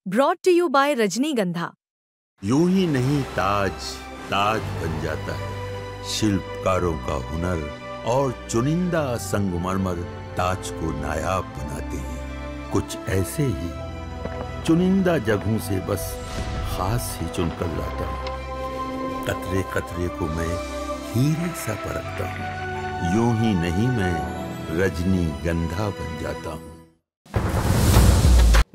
Brought to you by रजनीगंधा। यूं ही नहीं ताज ताज बन जाता है, शिल्पकारों का हुनर और चुनिंदा संगमरमर ताज को नायाब बनाते हैं। कुछ ऐसे ही चुनिंदा जगहों से बस खास ही चुनकर लाता हूँ। कतरे कतरे को मैं हीरे सा परखता हूँ। यूं ही नहीं मैं रजनीगंधा बन जाता हूँ।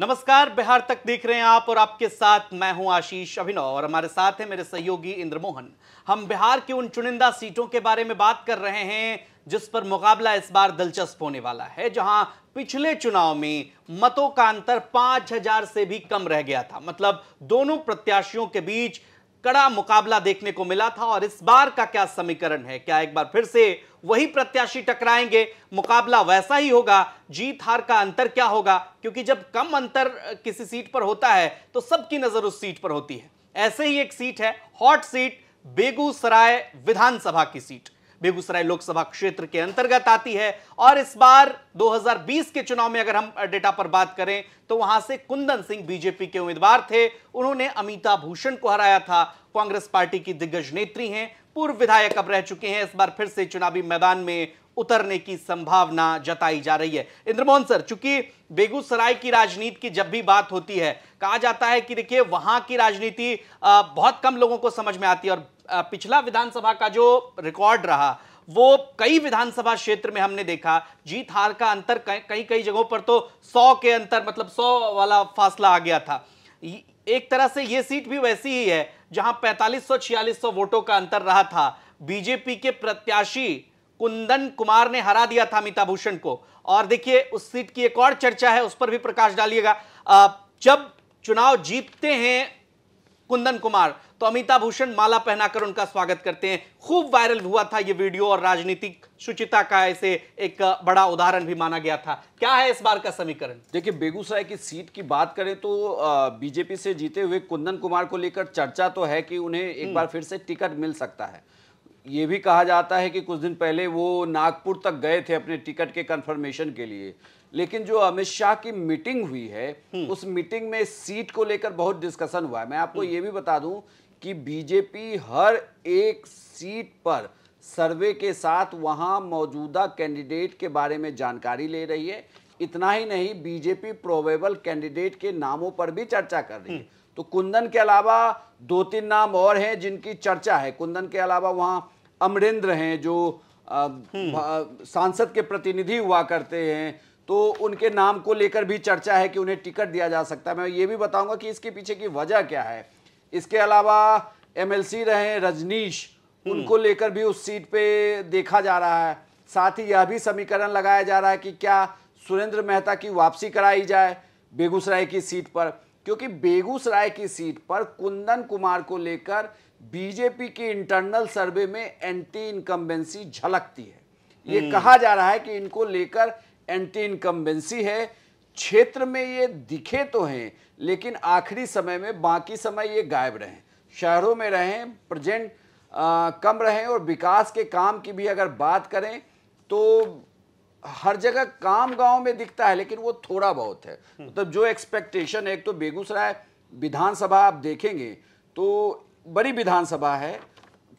नमस्कार, बिहार तक देख रहे हैं आप और आपके साथ मैं हूं आशीष अभिनव और हमारे साथ हैं मेरे सहयोगी इंद्रमोहन। हम बिहार की उन चुनिंदा सीटों के बारे में बात कर रहे हैं जिस पर मुकाबला इस बार दिलचस्प होने वाला है, जहां पिछले चुनाव में मतों का अंतर 5000 से भी कम रह गया था। मतलब दोनों प्रत्याशियों के बीच कड़ा मुकाबला देखने को मिला था। और इस बार का क्या समीकरण है? क्या एक बार फिर से वही प्रत्याशी टकराएंगे? मुकाबला वैसा ही होगा? जीत हार का अंतर क्या होगा? क्योंकि जब कम अंतर किसी सीट पर होता है तो सबकी नजर उस सीट पर होती है। ऐसे ही एक सीट है, हॉट सीट, बेगूसराय विधानसभा की सीट। बेगूसराय लोकसभा क्षेत्र के अंतर्गत आती है और इस बार 2020 के चुनाव में अगर हम डेटा पर बात करें तो वहां से कुंदन सिंह बीजेपी के उम्मीदवार थे। उन्होंने अमिता भूषण को हराया था। कांग्रेस पार्टी की दिग्गज नेत्री हैं, पूर्व विधायक अब रह चुके हैं। इस बार फिर से चुनावी मैदान में उतरने की संभावना जताई जा रही है। इंद्रमोहन सर, चूंकि बेगूसराय की राजनीति की जब भी बात होती है, कहा जाता है कि देखिए वहां की राजनीति बहुत कम लोगों को समझ में आती है और पिछला विधानसभा का जो रिकॉर्ड रहा वो कई विधानसभा क्षेत्र में हमने देखा जीत हार का अंतर कई कई जगहों पर तो 100 के अंतर, मतलब 100 वाला फासला आ गया था। एक तरह से ये सीट भी वैसी ही है जहां 4500-4600 वोटों का अंतर रहा था। बीजेपी के प्रत्याशी कुंदन कुमार ने हरा दिया था अमिता भूषण को। और देखिए उस सीट की एक और चर्चा है, उस पर भी प्रकाश डालिएगा। जब चुनाव जीतते हैं कुंदन कुमार तो अमिता भूषण माला पहनाकर उनका स्वागत करते हैं। खूब वायरल हुआ था ये वीडियो और राजनीतिक शुचिता का इसे एक बड़ा उदाहरण भी माना गया था। क्या है इस बार का समीकरण? देखिए, बेगूसराय की सीट की बात करें तो बीजेपी से जीते हुए कुंदन कुमार को लेकर चर्चा तो है कि उन्हें एक बार फिर से टिकट मिल सकता है। ये भी कहा जाता है कि कुछ दिन पहले वो नागपुर तक गए थे अपने टिकट के कंफर्मेशन के लिए, लेकिन जो अमित शाह की मीटिंग हुई है उस मीटिंग में सीट को लेकर बहुत डिस्कशन हुआ है। मैं आपको ये भी बता दूं कि बीजेपी हर एक सीट पर सर्वे के साथ वहां मौजूदा कैंडिडेट के बारे में जानकारी ले रही है। इतना ही नहीं, बीजेपी प्रोबेबल कैंडिडेट के नामों पर भी चर्चा कर रही है। तो कुंदन के अलावा 2-3 नाम और हैं जिनकी चर्चा है। कुंदन के अलावा वहां अमरेंद्र हैं जो सांसद के प्रतिनिधि हुआ करते हैं, तो उनके नाम को लेकर भी चर्चा है कि उन्हें टिकट दिया जा सकता है। मैं ये भी बताऊंगा कि इसके पीछे की वजह क्या है। इसके अलावा एमएलसी रहे रजनीश, उनको लेकर भी उस सीट पे देखा जा रहा है। साथ ही यह भी समीकरण लगाया जा रहा है कि क्या सुरेंद्र मेहता की वापसी कराई जाए बेगूसराय की सीट पर, क्योंकि बेगूसराय की सीट पर कुंदन कुमार को लेकर बीजेपी के इंटरनल सर्वे में एंटी इनकम्बेंसी झलकती है। ये कहा जा रहा है कि इनको लेकर एंटी इनकम्बेंसी है। क्षेत्र में ये दिखे तो हैं, लेकिन आखिरी समय में बाकी समय ये गायब रहे, शहरों में रहें, प्रेजेंट कम रहें। और विकास के काम की भी अगर बात करें तो हर जगह काम गांव में दिखता है, लेकिन वो थोड़ा बहुत है। मतलब जो एक्सपेक्टेशन है, एक तो बेगूसराय विधानसभा आप देखेंगे तो बड़ी विधानसभा है,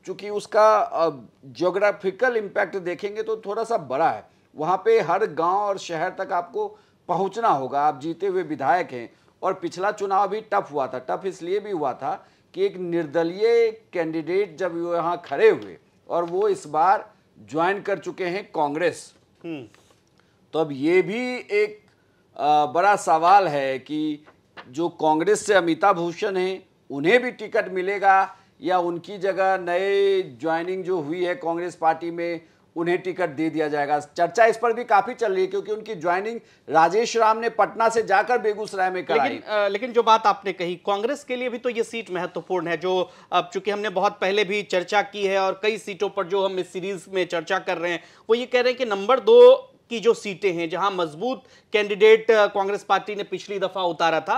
चूंकि उसका ज्योग्राफिकल इम्पैक्ट देखेंगे तो थोड़ा सा बड़ा है। वहाँ पे हर गांव और शहर तक आपको पहुँचना होगा। आप जीते हुए विधायक हैं और पिछला चुनाव भी टफ हुआ था। टफ इसलिए भी हुआ था कि एक निर्दलीय कैंडिडेट जब वो यहाँ खड़े हुए और वो इस बार ज्वाइन कर चुके हैं कांग्रेस, तो अब ये भी एक बड़ा सवाल है कि जो कांग्रेस से अमिता भूषण हैं उन्हें भी टिकट मिलेगा या उनकी जगह नए ज्वाइनिंग जो हुई है कांग्रेस पार्टी में उन्हें टिकट दे दिया जाएगा। चर्चा इस पर भी काफी चल रही है क्योंकि उनकी ज्वाइनिंग राजेश राम ने पटना से जाकर बेगूसराय में कराई। लेकिन जो बात आपने कही, कांग्रेस के लिए भी तो ये सीट महत्वपूर्ण है, जो अब चूंकि हमने बहुत पहले भी चर्चा की है और कई सीटों पर जो हम इस सीरीज में चर्चा कर रहे हैं वो ये कह रहे हैं कि नंबर 2 की जो सीटें हैं जहां मजबूत कैंडिडेट कांग्रेस पार्टी ने पिछली दफा उतारा था,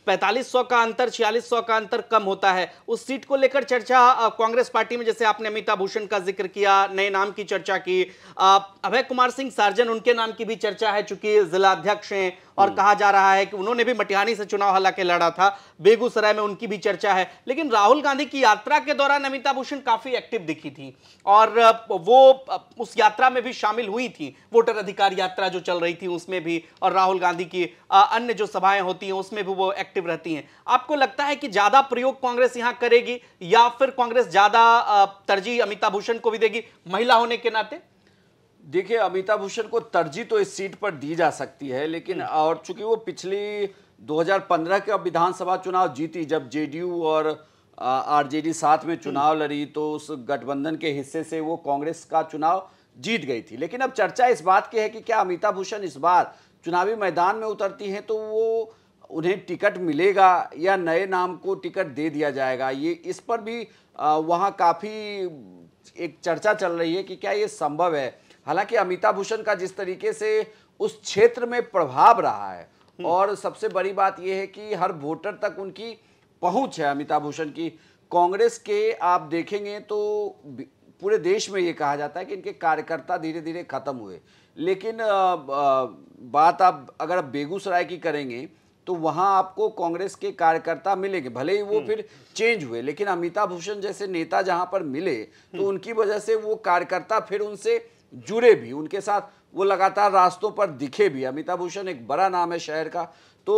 4500 का अंतर, 4600 का अंतर कम होता है। उस सीट को लेकर चर्चा कांग्रेस पार्टी में, जैसे आपने अमिता भूषण का जिक्र किया, नए नाम की चर्चा की, अभय कुमार सिंह सार्जन उनके नाम की भी चर्चा है चूंकि जिला अध्यक्ष हैं और कहा जा रहा है कि उन्होंने भी मटिहानी से चुनाव हालांकि लड़ा था, बेगूसराय में उनकी भी चर्चा है। लेकिन राहुल गांधी की यात्रा के दौरान अमिता भूषण काफी एक्टिव दिखी थी और वो उस यात्रा में भी शामिल हुई थी, वोटर अधिकार यात्रा जो चल रही थी उसमें भी, और राहुल गांधी की अन्य जो सभाएं होती हैं उसमें भी वो एक्टिव रहती हैं। आपको लगता है कि ज्यादा प्रयोग कांग्रेस यहां करेगी या फिर कांग्रेस ज्यादा तरजीह अमिता भूषण को भी देगी महिला होने के नाते? देखिए, अमिता भूषण को तरजीह तो इस सीट पर दी जा सकती है, लेकिन और चूंकि वो पिछली 2015 का विधानसभा चुनाव जीती, जब जेडीयू और आरजेडी साथ में चुनाव लड़ी, तो उस गठबंधन के हिस्से से वो कांग्रेस का चुनाव जीत गई थी। लेकिन अब चर्चा इस बात की है कि क्या अमिता भूषण इस बार चुनावी मैदान में उतरती हैं तो वो उन्हें टिकट मिलेगा या नए नाम को टिकट दे दिया जाएगा। ये इस पर भी वहाँ काफ़ी एक चर्चा चल रही है कि क्या ये संभव है। हालांकि अमिता भूषण का जिस तरीके से उस क्षेत्र में प्रभाव रहा है, और सबसे बड़ी बात यह है कि हर वोटर तक उनकी पहुंच है अमिता भूषण की। कांग्रेस के आप देखेंगे तो पूरे देश में ये कहा जाता है कि इनके कार्यकर्ता धीरे धीरे खत्म हुए, लेकिन बात आप अगर बेगूसराय की करेंगे तो वहां आपको कांग्रेस के कार्यकर्ता मिलेंगे, भले ही वो फिर चेंज हुए, लेकिन अमिता भूषण जैसे नेता जहां पर मिले तो उनकी वजह से वो कार्यकर्ता फिर उनसे जुड़े भी, उनके साथ वो लगातार रास्तों पर दिखे भी। अमिता भूषण एक बड़ा नाम है शहर का, तो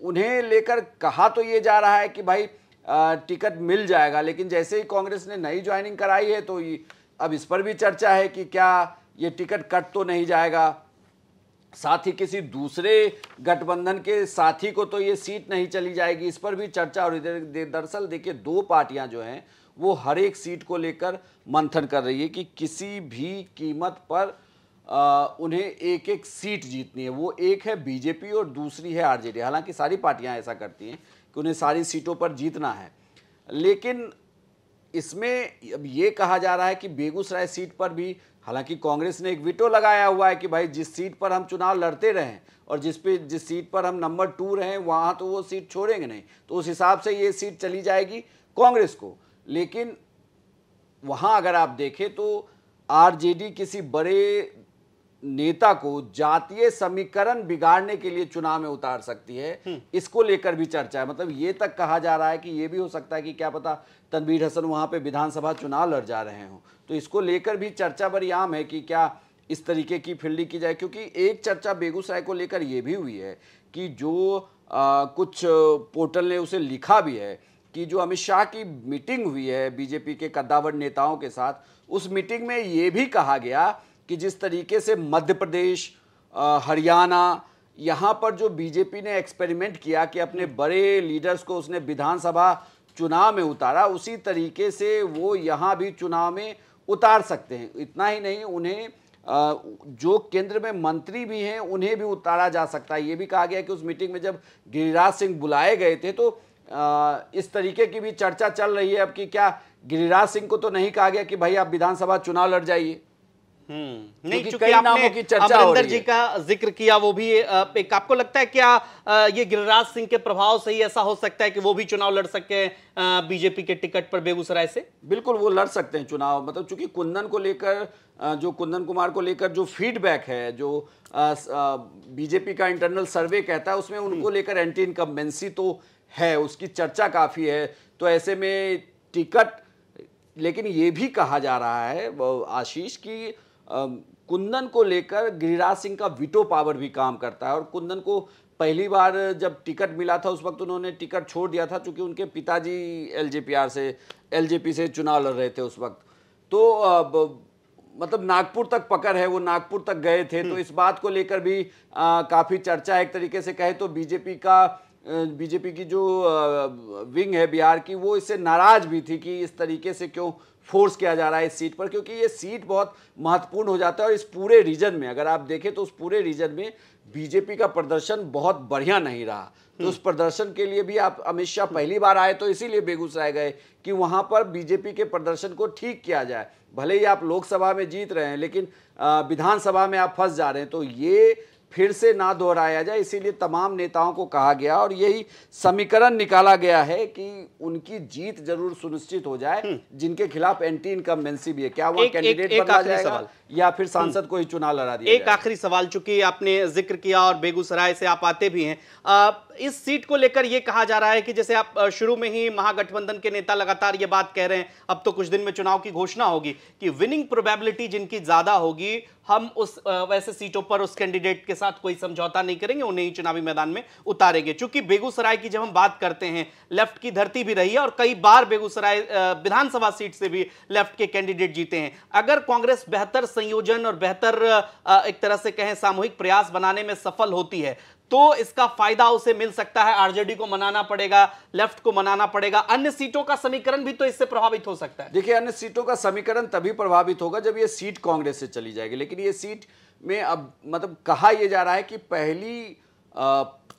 उन्हें लेकर कहा तो ये जा रहा है कि भाई टिकट मिल जाएगा, लेकिन जैसे ही कांग्रेस ने नई ज्वाइनिंग कराई है तो अब इस पर भी चर्चा है कि क्या ये टिकट कट तो नहीं जाएगा, साथ ही किसी दूसरे गठबंधन के साथी को तो ये सीट नहीं चली जाएगी, इस पर भी चर्चा। और दरअसल देखिए, दो पार्टियां जो हैं वो हर एक सीट को लेकर मंथन कर रही है कि किसी भी कीमत पर उन्हें एक एक सीट जीतनी है। वो एक है बीजेपी और दूसरी है आरजेडी। हालांकि सारी पार्टियां ऐसा करती हैं कि उन्हें सारी सीटों पर जीतना है, लेकिन इसमें अब ये कहा जा रहा है कि बेगूसराय सीट पर भी, हालांकि कांग्रेस ने एक वीटो लगाया हुआ है कि भाई जिस सीट पर हम चुनाव लड़ते रहें और जिस सीट पर हम नंबर 2 रहें वहाँ तो वो सीट छोड़ेंगे नहीं, तो उस हिसाब से ये सीट चली जाएगी कांग्रेस को। लेकिन वहाँ अगर आप देखें तो आरजेडी किसी बड़े नेता को जातीय समीकरण बिगाड़ने के लिए चुनाव में उतार सकती है, इसको लेकर भी चर्चा है। मतलब ये तक कहा जा रहा है कि ये भी हो सकता है कि क्या पता तनवीर हसन वहां पे विधानसभा चुनाव लड़ जा रहे हों, तो इसको लेकर भी चर्चा बड़ी आम है कि क्या इस तरीके की फील्डिंग की जाए। क्योंकि एक चर्चा बेगूसराय को लेकर ये भी हुई है कि जो कुछ पोर्टल ने उसे लिखा भी है कि जो अमित शाह की मीटिंग हुई है बीजेपी के कद्दावर नेताओं के साथ, उस मीटिंग में ये भी कहा गया कि जिस तरीके से मध्य प्रदेश, हरियाणा, यहाँ पर जो बीजेपी ने एक्सपेरिमेंट किया कि अपने बड़े लीडर्स को उसने विधानसभा चुनाव में उतारा, उसी तरीके से वो यहाँ भी चुनाव में उतार सकते हैं। इतना ही नहीं, उन्हें जो केंद्र में मंत्री भी हैं उन्हें भी उतारा जा सकता है। ये भी कहा गया कि उस मीटिंग में जब गिरिराज सिंह बुलाए गए थे तो इस तरीके की भी चर्चा चल रही है अब कि क्या गिरिराज सिंह को तो नहीं कहा गया कि भाई आप विधानसभा चुनाव लड़ जाइए। नहीं, चूंकि आपने अमरिंदर जी का जिक्र किया, वो भी एक, आपको लगता है क्या ये गिरिराज सिंह के प्रभाव से ही ऐसा हो सकता है कि वो भी चुनाव लड़ सके बीजेपी के टिकट पर बेगूसराय से? बिल्कुल वो लड़ सकते हैं चुनाव। मतलब चूंकि कुंदन को लेकर, जो कुंदन कुमार को लेकर जो फीडबैक है, जो बीजेपी का इंटरनल सर्वे कहता है, उसमें उनको लेकर एंटी इनकम्बेंसी तो है, उसकी चर्चा काफी है। तो ऐसे में टिकट, लेकिन ये भी कहा जा रहा है आशीष की कुंदन को लेकर गिरिराज सिंह का वीटो पावर भी काम करता है। और कुंदन को पहली बार जब टिकट मिला था उस वक्त उन्होंने टिकट छोड़ दिया था, चूंकि उनके पिताजी एलजेपी से चुनाव लड़ रहे थे उस वक्त। तो मतलब नागपुर तक पकड़ है, वो नागपुर तक गए थे। तो इस बात को लेकर भी काफ़ी चर्चा है। एक तरीके से कहे तो बीजेपी की जो विंग है बिहार की, वो इससे नाराज भी थी कि इस तरीके से क्यों फोर्स किया जा रहा है इस सीट पर, क्योंकि ये सीट बहुत महत्वपूर्ण हो जाता है। और इस पूरे रीजन में अगर आप देखें तो उस पूरे रीजन में बीजेपी का प्रदर्शन बहुत बढ़िया नहीं रहा। तो उस प्रदर्शन के लिए भी आप, अमित शाह पहली बार आए तो इसीलिए बेगूसराय गए कि वहां पर बीजेपी के प्रदर्शन को ठीक किया जाए। भले ही आप लोकसभा में जीत रहे हैं लेकिन विधानसभा में आप फंस जा रहे हैं, तो ये फिर से ना दोहराया जाए, इसीलिए तमाम नेताओं को कहा गया और यही समीकरण निकाला गया है कि उनकी जीत जरूर सुनिश्चित हो जाए जिनके खिलाफ एंटी इनकम्बेंसी भी है। क्या वहाँ कैंडिडेट बदला जाएगा या फिर सांसद को ही चुनाव लड़ा दिया एक आखिरी सवाल, चूंकि आपने जिक्र किया और बेगूसराय से आप आते भी हैं, इस सीट को लेकर यह कहा जा रहा है कि जैसे आप शुरू में ही महागठबंधन के नेता लगातार ये बात कह रहे हैं, अब तो कुछ दिन में चुनाव की घोषणा होगी कि विनिंग प्रोबेबिलिटी जिनकी ज्यादा होगी, हम उस वैसे सीटों पर उस कैंडिडेट के साथ कोई समझौता नहीं करेंगे, उन्हें ही चुनावी मैदान में उतारेंगे। चूंकि बेगूसराय की जब हम बात करते हैं, लेफ्ट की धरती भी रही है और कई बार बेगूसराय विधानसभा सीट से भी लेफ्ट के कैंडिडेट जीते हैं। अगर कांग्रेस बेहतर संयोजन और बेहतर एक तरह से कहें सामूहिक प्रयास बनाने में सफल होती है, तो इसका फायदा उसे मिल सकता है। आरजेडी को मनाना पड़ेगा, लेफ्ट को मनाना पड़ेगा, अन्य सीटों का समीकरण भी तो इससे प्रभावित हो सकता है। देखिए, अन्य सीटों का समीकरण तभी प्रभावित होगा जब ये सीट कांग्रेस से चली जाएगी। लेकिन ये सीट में अब मतलब कहा यह जा रहा है कि पहली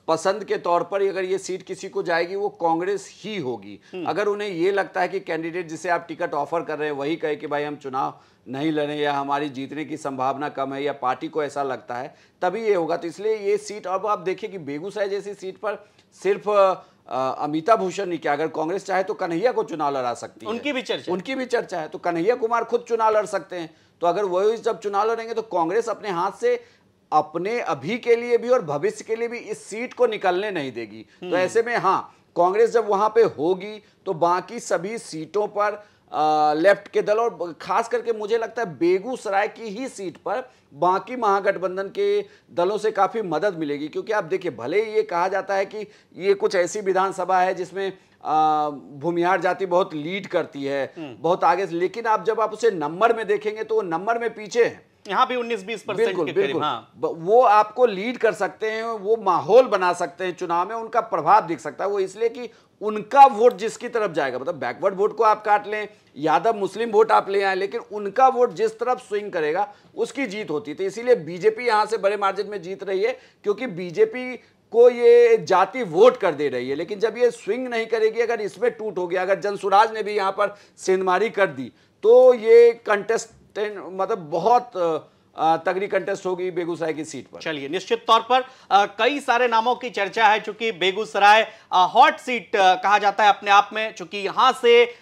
पसंद के तौर पर अगर ये सीट किसी को जाएगी वो कांग्रेस ही होगी। अगर उन्हें ये लगता है कि कैंडिडेट जिसे आप टिकट ऑफर कर रहे हैं वही कहे कि भाई हम चुनाव नहीं लड़ें या हमारी जीतने की संभावना कम है, या पार्टी को ऐसा लगता है, तभी ये होगा। तो इसलिए ये सीट, अब आप देखिए कि बेगूसराय जैसी सीट पर सिर्फ अमिता भूषण नहीं, क्या अगर कांग्रेस चाहे तो कन्हैया को चुनाव लड़ा सकती है, उनकी भी चर्चा है। तो कन्हैया कुमार खुद चुनाव लड़ सकते हैं। तो अगर वही जब चुनाव लड़ेंगे तो कांग्रेस अपने हाथ से अपने अभी के लिए भी और भविष्य के लिए भी इस सीट को निकलने नहीं देगी। तो ऐसे में हाँ, कांग्रेस जब वहां पे होगी तो बाकी सभी सीटों पर लेफ्ट के दल, और खास करके मुझे लगता है बेगूसराय की ही सीट पर बाकी महागठबंधन के दलों से काफी मदद मिलेगी। क्योंकि आप देखिए, भले ही ये कहा जाता है कि ये कुछ ऐसी विधानसभा है जिसमें भूमिहार जाति बहुत लीड करती है, बहुत आगे, लेकिन आप जब आप उसे नंबर में देखेंगे तो वो नंबर में पीछे है। यहाँ भी 19-20% के करीब। हाँ। वो आपको लीड कर सकते हैं, वो माहौल बना सकते हैं चुनाव में, उनका प्रभाव दिख सकता है। वो इसलिए कि उनका वोट जिसकी तरफ जाएगा, मतलब बैकवर्ड वोट को आप काट लें, यादव मुस्लिम वोट आप ले आए, लेकिन उनका वोट जिस तरफ स्विंग करेगा उसकी जीत होती थी। इसीलिए बीजेपी यहां से बड़े मार्जिन में जीत रही है, क्योंकि बीजेपी को ये जाति वोट कर दे रही है। लेकिन जब ये स्विंग नहीं करेगी, अगर इसमें टूट हो गया, अगर जनसुराज ने भी यहां पर सेंधमारी कर दी, तो ये कंटेस्ट मतलब बहुत तगड़ी कंटेस्ट होगी बेगूसराय की सीट पर। चलिए, निश्चित तौर पर कई सारे नामों की चर्चा है, चूंकि बेगूसराय हॉट सीट कहा जाता है अपने आप में। चूंकि यहां से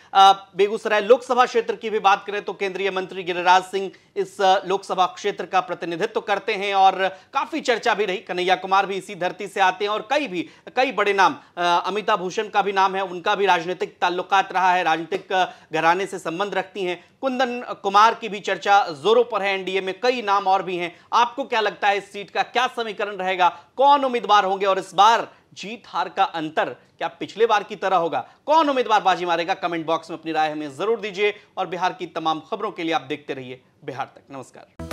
बेगूसराय लोकसभा क्षेत्र की भी बात करें तो केंद्रीय मंत्री गिरिराज सिंह इस लोकसभा क्षेत्र का प्रतिनिधित्व करते हैं और काफी चर्चा भी रही। कन्हैया कुमार भी इसी धरती से आते हैं और कई बड़े नाम, अमिता भूषण का भी नाम है, उनका भी राजनीतिक ताल्लुकात रहा है, राजनीतिक घराने से संबंध रखती हैं। कुंदन कुमार की भी चर्चा जोरों पर है, एनडीए में कई नाम और भी हैं। आपको क्या लगता है, इस सीट का क्या समीकरण रहेगा, कौन उम्मीदवार होंगे और इस बार जीत हार का अंतर क्या पिछले बार की तरह होगा, कौन उम्मीदवार बाजी मारेगा? कमेंट बॉक्स में अपनी राय हमें जरूर दीजिए और बिहार की तमाम खबरों के लिए आप देखते रहिए बिहार तक। नमस्कार।